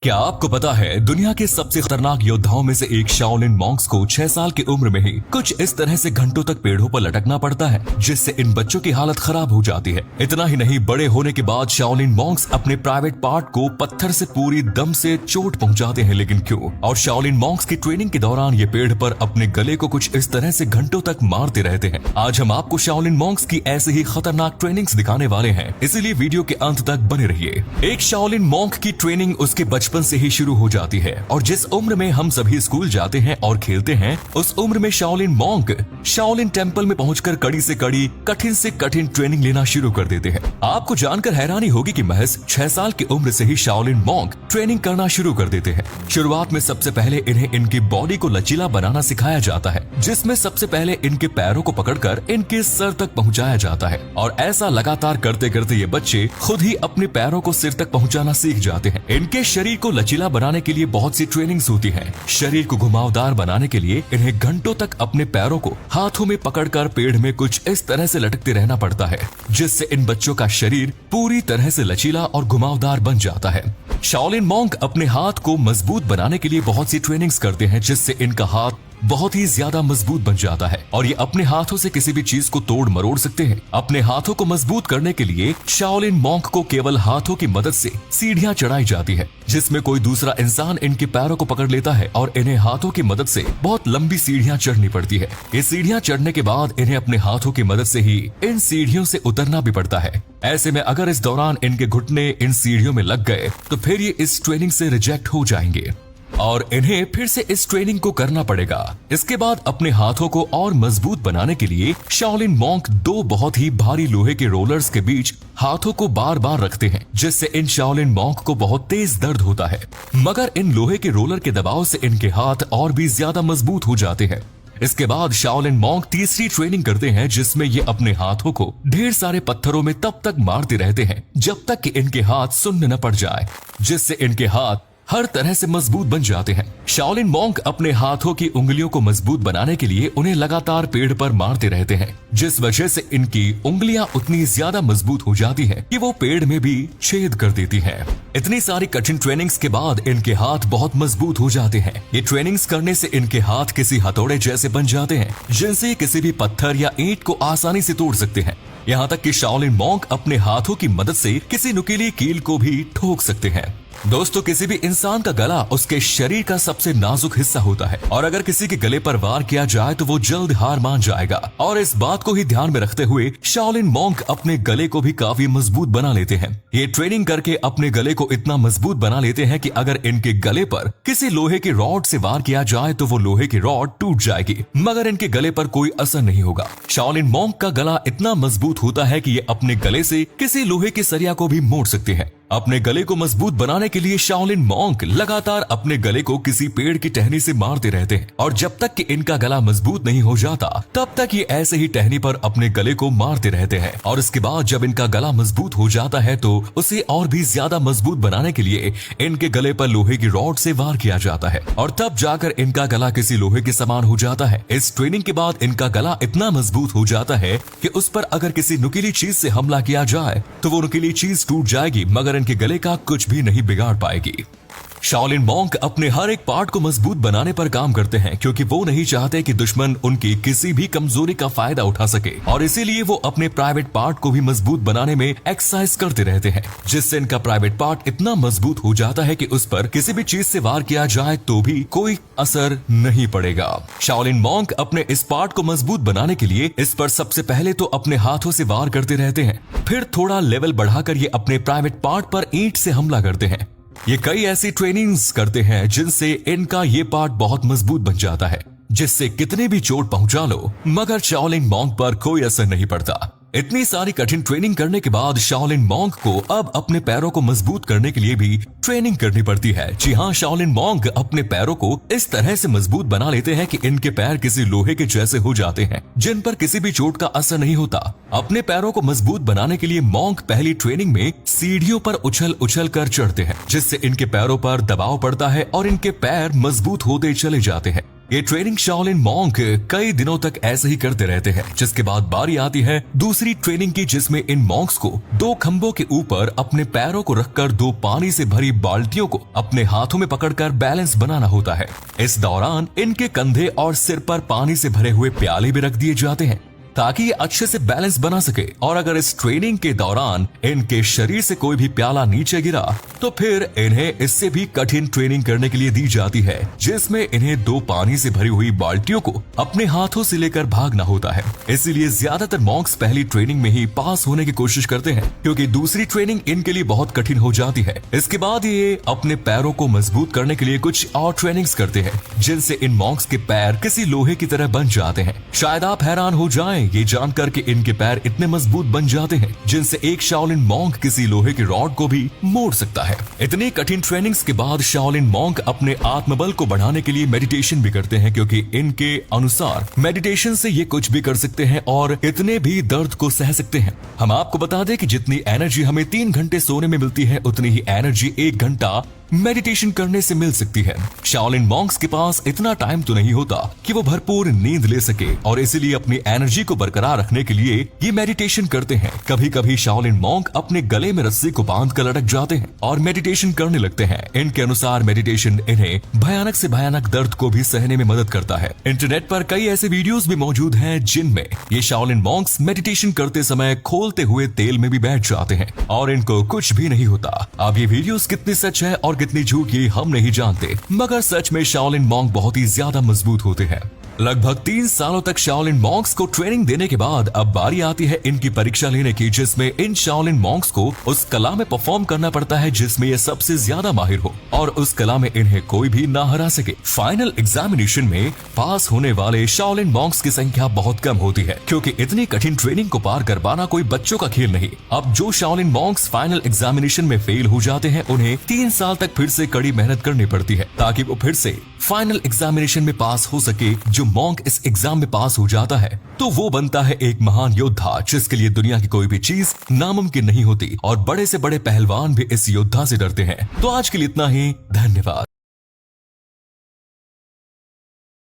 क्या आपको पता है दुनिया के सबसे खतरनाक योद्धाओं में से एक शाओलिन मॉन्क्स को 6 साल की उम्र में ही कुछ इस तरह से घंटों तक पेड़ों पर लटकना पड़ता है, जिससे इन बच्चों की हालत खराब हो जाती है। इतना ही नहीं, बड़े होने के बाद शाओलिन मॉन्क्स अपने प्राइवेट पार्ट को पत्थर से पूरी दम से चोट पहुंचाते हैं। लेकिन क्यों? और शाओलिन मॉन्क्स की ट्रेनिंग के दौरान ये पेड़ पर अपने गले को कुछ इस तरह से घंटों तक मारते रहते हैं। आज हम आपको शाओलिन मॉन्क्स की ऐसे ही खतरनाक ट्रेनिंग्स दिखाने वाले हैं, इसीलिए वीडियो के अंत तक बने रहिए। एक शाओलिन मॉन्क की ट्रेनिंग उसके बचपन से ही शुरू हो जाती है और जिस उम्र में हम सभी स्कूल जाते हैं और खेलते हैं, उस उम्र में शाओलिन मॉन्क शाओलिन टेम्पल में पहुंचकर कड़ी से कड़ी, कठिन से कठिन ट्रेनिंग लेना शुरू कर देते हैं। आपको जानकर हैरानी होगी कि महज 6 साल की उम्र से ही शाओलिन मॉन्क ट्रेनिंग करना शुरू कर देते हैं। शुरुआत में सबसे पहले इन्हें इनकी बॉडी को लचीला बनाना सिखाया जाता है, जिसमें सबसे पहले इनके पैरों को पकड़कर इनके सर तक पहुंचाया जाता है और ऐसा लगातार करते करते ये बच्चे खुद ही अपने पैरों को सिर तक पहुंचाना सीख जाते हैं। इनके शरीर को लचीला बनाने के लिए बहुत सी ट्रेनिंग्स होती हैं। शरीर को घुमावदार बनाने के लिए इन्हें घंटों तक अपने पैरों को हाथों में पकड़कर पेड़ में कुछ इस तरह से लटकते रहना पड़ता है, जिससे इन बच्चों का शरीर पूरी तरह से लचीला और घुमावदार बन जाता है। शाओलिन मॉन्क अपने हाथ को मजबूत बनाने के लिए बहुत सी ट्रेनिंग्स करते हैं, जिससे इनका हाथ बहुत ही ज्यादा मजबूत बन जाता है और ये अपने हाथों से किसी भी चीज को तोड़ मरोड़ सकते हैं। अपने हाथों को मजबूत करने के लिए शाओलिन मॉन्क को केवल हाथों की मदद से सीढ़ियां चढ़ाई जाती है, जिसमें कोई दूसरा इंसान इनके पैरों को पकड़ लेता है और इन्हें हाथों की मदद से बहुत लंबी सीढ़ियां चढ़नी पड़ती है। ये सीढ़ियां चढ़ने के बाद इन्हें अपने हाथों की मदद से ही इन सीढ़ियों से उतरना भी पड़ता है। ऐसे में अगर इस दौरान इनके घुटने इन सीढ़ियों में लग गए तो फिर ये इस ट्रेनिंग से रिजेक्ट हो जाएंगे और इन्हें फिर से इस ट्रेनिंग को करना पड़ेगा। इसके बाद अपने हाथों को और मजबूत बनाने के लिए शाओलिन मॉन्क 2 बहुत ही भारी लोहे के रोलर्स के बीच हाथों को बार बार रखते हैं, जिससे इन शाओलिन मॉन्क को बहुत तेज दर्द होता है, मगर इन लोहे के रोलर के दबाव से इनके हाथ और भी ज्यादा मजबूत हो जाते हैं। इसके बाद शाओलिन मॉन्क तीसरी ट्रेनिंग करते हैं, जिसमें ये अपने हाथों को ढेर सारे पत्थरों में तब तक मारते रहते हैं जब तक कि इनके हाथ सुन्न न पड़ जाए, जिससे इनके हाथ हर तरह से मजबूत बन जाते हैं। शाओलिन मॉन्क अपने हाथों की उंगलियों को मजबूत बनाने के लिए उन्हें लगातार पेड़ पर मारते रहते हैं, जिस वजह से इनकी उंगलियां उतनी ज्यादा मजबूत हो जाती हैं कि वो पेड़ में भी छेद कर देती हैं। इतनी सारी कठिन ट्रेनिंग्स के बाद इनके हाथ बहुत मजबूत हो जाते हैं। ये ट्रेनिंग्स करने से इनके हाथ किसी हथौड़े जैसे बन जाते हैं, जिनसे किसी भी पत्थर या ईंट को आसानी से तोड़ सकते हैं। यहाँ तक कि शाओलिन मॉन्क अपने हाथों की मदद से किसी नुकीली कील को भी ठोक सकते हैं। दोस्तों, किसी भी इंसान का गला उसके शरीर का सबसे नाजुक हिस्सा होता है और अगर किसी के गले पर वार किया जाए तो वो जल्द हार मान जाएगा। और इस बात को ही ध्यान में रखते हुए शाओलिन मॉन्क अपने गले को भी काफी मजबूत बना लेते हैं। ये ट्रेनिंग करके अपने गले को इतना मजबूत बना लेते हैं कि अगर इनके गले पर किसी लोहे के रॉड से वार किया जाए तो वो लोहे की रॉड टूट जाएगी, मगर इनके गले पर कोई असर नहीं होगा। शाओलिन मॉन्क का गला इतना मजबूत होता है कि ये अपने गले से किसी लोहे के सरिया को भी मोड़ सकते हैं। अपने गले को मजबूत बनाने के लिए शाओलिन मॉन्क लगातार अपने गले को किसी पेड़ की टहनी से मारते रहते हैं और जब तक कि इनका गला मजबूत नहीं हो जाता तब तक ये ऐसे ही टहनी पर अपने गले को मारते रहते हैं। और इसके बाद जब इनका गला मजबूत हो जाता है तो उसे और भी ज्यादा मजबूत बनाने के लिए इनके गले पर लोहे की रॉड से वार किया जाता है और तब जाकर इनका गला किसी लोहे के समान हो जाता है। इस ट्रेनिंग के बाद इनका गला इतना मजबूत हो जाता है कि उस पर अगर किसी नुकीली चीज से हमला किया जाए तो वो नुकीली चीज टूट जाएगी, मगर इनके गले का कुछ भी नहीं बिगाड़ पाएगी। शाओलिन मॉन्क अपने हर एक पार्ट को मजबूत बनाने पर काम करते हैं, क्योंकि वो नहीं चाहते कि दुश्मन उनकी किसी भी कमजोरी का फायदा उठा सके और इसीलिए वो अपने प्राइवेट पार्ट को भी मजबूत बनाने में एक्सरसाइज करते रहते हैं, जिससे इनका प्राइवेट पार्ट इतना मजबूत हो जाता है कि उस पर किसी भी चीज से वार किया जाए तो भी कोई असर नहीं पड़ेगा। शाओलिन मॉन्क अपने इस पार्ट को मजबूत बनाने के लिए इस पर सबसे पहले तो अपने हाथों से वार करते रहते हैं, फिर थोड़ा लेवल बढ़ाकर ये अपने प्राइवेट पार्ट पर ईंट से हमला करते हैं। ये कई ऐसी ट्रेनिंग्स करते हैं जिनसे इनका ये पार्ट बहुत मजबूत बन जाता है, जिससे कितने भी चोट पहुंचा लो मगर शाओलिन मॉन्क पर कोई असर नहीं पड़ता। इतनी सारी कठिन ट्रेनिंग करने के बाद शाओलिन मॉन्क को अब अपने पैरों को मजबूत करने के लिए भी ट्रेनिंग करनी पड़ती है। जी हाँ, शाओलिन मॉन्क अपने पैरों को इस तरह से मजबूत बना लेते हैं कि इनके पैर किसी लोहे के जैसे हो जाते हैं, जिन पर किसी भी चोट का असर नहीं होता। अपने पैरों को मजबूत बनाने के लिए मॉन्क पहली ट्रेनिंग में सीढ़ियों पर उछल उछल कर चढ़ते हैं, जिससे इनके पैरों पर दबाव पड़ता है और इनके पैर मजबूत होते चले जाते हैं। ये ट्रेनिंग शाओलिन मॉन्क कई दिनों तक ऐसे ही करते रहते हैं, जिसके बाद बारी आती है दूसरी ट्रेनिंग की, जिसमें इन मॉन्क्स को 2 खंभों के ऊपर अपने पैरों को रखकर 2 पानी से भरी बाल्टियों को अपने हाथों में पकड़कर बैलेंस बनाना होता है। इस दौरान इनके कंधे और सिर पर पानी से भरे हुए प्याले भी रख दिए जाते हैं ताकि ये अच्छे से बैलेंस बना सके। और अगर इस ट्रेनिंग के दौरान इनके शरीर से कोई भी प्याला नीचे गिरा तो फिर इन्हें इससे भी कठिन ट्रेनिंग करने के लिए दी जाती है, जिसमें इन्हें 2 पानी से भरी हुई बाल्टियों को अपने हाथों से लेकर भागना होता है। इसीलिए ज्यादातर मॉन्क्स पहली ट्रेनिंग में ही पास होने की कोशिश करते हैं, क्योंकि दूसरी ट्रेनिंग इनके लिए बहुत कठिन हो जाती है। इसके बाद ये अपने पैरों को मजबूत करने के लिए कुछ और ट्रेनिंग्स करते हैं, जिनसे इन मॉन्क्स के पैर किसी लोहे की तरह बन जाते हैं। शायद आप हैरान हो जाएं ये जानकर कि इनके पैर इतने मजबूत बन जाते हैं जिनसे एक शाओलिन मॉन्क किसी लोहे की रॉड को भी मोड़ सकता है। इतनी कठिन ट्रेनिंग्स के बाद शाओलिन मॉन्क अपने आत्मबल को बढ़ाने के लिए मेडिटेशन भी करते हैं, क्योंकि इनके अनुसार मेडिटेशन से ये कुछ भी कर सकते हैं और इतने भी दर्द को सह सकते हैं। हम आपको बता दें कि जितनी एनर्जी हमें 3 घंटे सोने में मिलती है, उतनी ही एनर्जी 1 घंटा मेडिटेशन करने से मिल सकती है। शाओलिन मॉन्क्स के पास इतना टाइम तो नहीं होता कि वो भरपूर नींद ले सके, और इसीलिए अपनी एनर्जी को बरकरार रखने के लिए ये मेडिटेशन करते हैं। कभी कभी शाओलिन मॉन्क अपने गले में रस्सी को बांध कर लटक जाते हैं और मेडिटेशन करने लगते हैं। इनके अनुसार मेडिटेशन इन्हें भयानक से भयानक दर्द को भी सहने में मदद करता है। इंटरनेट पर कई ऐसे वीडियोस भी मौजूद हैं जिनमें ये शाओलिन मॉन्क्स मेडिटेशन करते समय खोलते हुए तेल में भी बैठ जाते हैं और इनको कुछ भी नहीं होता। अब ये वीडियोस कितनी सच है और कितनी झूठ ये हम नहीं जानते, मगर सच में शाओलिन मॉन्क बहुत ही ज्यादा मजबूत होते हैं। लगभग 3 सालों तक शाओलिन मॉन्क्स को ट्रेनिंग देने के बाद अब बारी आती है इनकी परीक्षा लेने की, जिसमें इन शाओलिन मॉन्क्स को उस कला में परफॉर्म करना पड़ता है जिसमें ये सबसे ज्यादा माहिर हो और उस कला में इन्हें कोई भी ना हरा सके। फाइनल एग्जामिनेशन में पास होने वाले शाओलिन मॉन्क्स की संख्या बहुत कम होती है, क्योंकि इतनी कठिन ट्रेनिंग को पार कर पाना कोई बच्चों का खेल नहीं। अब जो शाओलिन मॉन्क्स फाइनल एग्जामिनेशन में फेल हो जाते हैं, उन्हें 3 साल तक फिर से कड़ी मेहनत करनी पड़ती है ताकि वो फिर से फाइनल एग्जामिनेशन में पास हो सके। जो मॉन्क इस एग्जाम में पास हो जाता है तो वो बनता है एक महान योद्धा, जिसके लिए दुनिया की कोई भी चीज नामुमकिन नहीं होती, और बड़े से बड़े पहलवान भी इस योद्धा से डरते हैं। तो आज के लिए इतना ही, धन्यवाद।